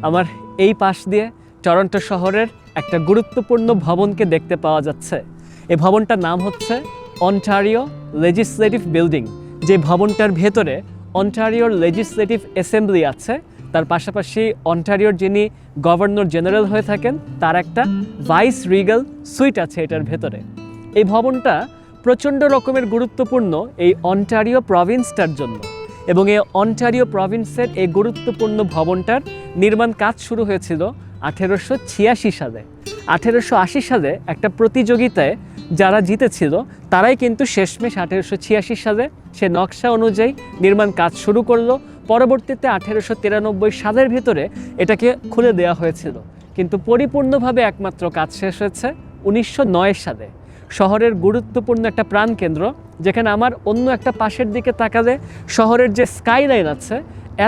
আমার এই পাশ দিয়ে টরন্টো শহরের একটা গুরুত্বপূর্ণ ভবনকে দেখতে পাওয়া যাচ্ছে। এই ভবনটার নাম হচ্ছে অন্টারিও লেজিসলেটিভ বিল্ডিং। যে ভবনটার ভেতরে অন্টারিওর লেজিসলেটিভ অ্যাসেম্বলি আছে, তার পাশাপাশি অন্টারিওর যিনি গভর্নর জেনারেল হয়ে থাকেন তার একটা ভাইস রিগাল সুইট আছে এটার ভেতরে। এই ভবনটা প্রচণ্ড রকমের গুরুত্বপূর্ণ এই অন্টারিও প্রভিন্সটার জন্য, এবং এই অন্টারিও প্রভিন্সের এই গুরুত্বপূর্ণ ভবনটার নির্মাণ কাজ শুরু হয়েছিল 1886 সালে। 1880 সালে একটা প্রতিযোগিতায় যারা জিতেছিল তারাই কিন্তু শেষমেশ 1886 সালে সে নকশা অনুযায়ী নির্মাণ কাজ শুরু করলো। পরবর্তীতে 1893 সালের ভিতরে এটাকে খুলে দেওয়া হয়েছিল, কিন্তু পরিপূর্ণভাবে একমাত্র কাজ শেষ হয়েছে 1909 সালে। শহরের গুরুত্বপূর্ণ একটা প্রাণকেন্দ্র, যেখানে আমার অন্য একটা পাশের দিকে তাকালে শহরের যে স্কাইলাইন আছে,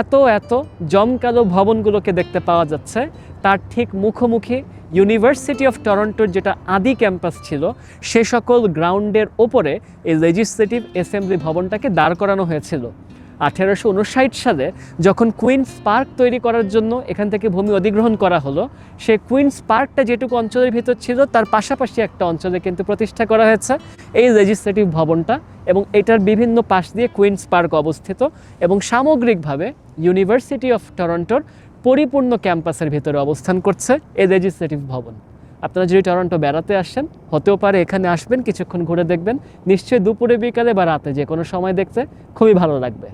এত জমকালো ভবনগুলোকে দেখতে পাওয়া যাচ্ছে। তার ঠিক মুখোমুখি ইউনিভার্সিটি অফ টরন্টোর যেটা আদি ক্যাম্পাস ছিল, সে সকল গ্রাউন্ডের ওপরে এই লেজিসলেটিভ অ্যাসেম্বলি ভবনটাকে দাঁড় করানো হয়েছিল। 1859 সালে যখন কুইন্স পার্ক তৈরি করার জন্য এখান থেকে ভূমি অধিগ্রহণ করা হলো, সেই কুইন্স পার্কটা যেটুকু অঞ্চলের ভিতর ছিল তার পাশাপাশি একটা অঞ্চলে কিন্তু প্রতিষ্ঠা করা হয়েছে এই লেজিসলেটিভ ভবনটা, এবং এটার বিভিন্ন পাশ দিয়ে কুইন্স পার্ক অবস্থিত, এবং সামগ্রিকভাবে ইউনিভার্সিটি অফ টরন্টোর পরিপূর্ণ ক্যাম্পাসের ভিতরে অবস্থান করছে এই লেজিসলেটিভ ভবন। আপনারা যদি টরন্টো বেড়াতে আসেন, হতেও পারে এখানে আসবেন, কিছুক্ষণ ঘুরে দেখবেন, নিশ্চয়ই দুপুরে বিকালে বা রাতে যে কোনো সময় দেখতে খুবই ভালো লাগবে।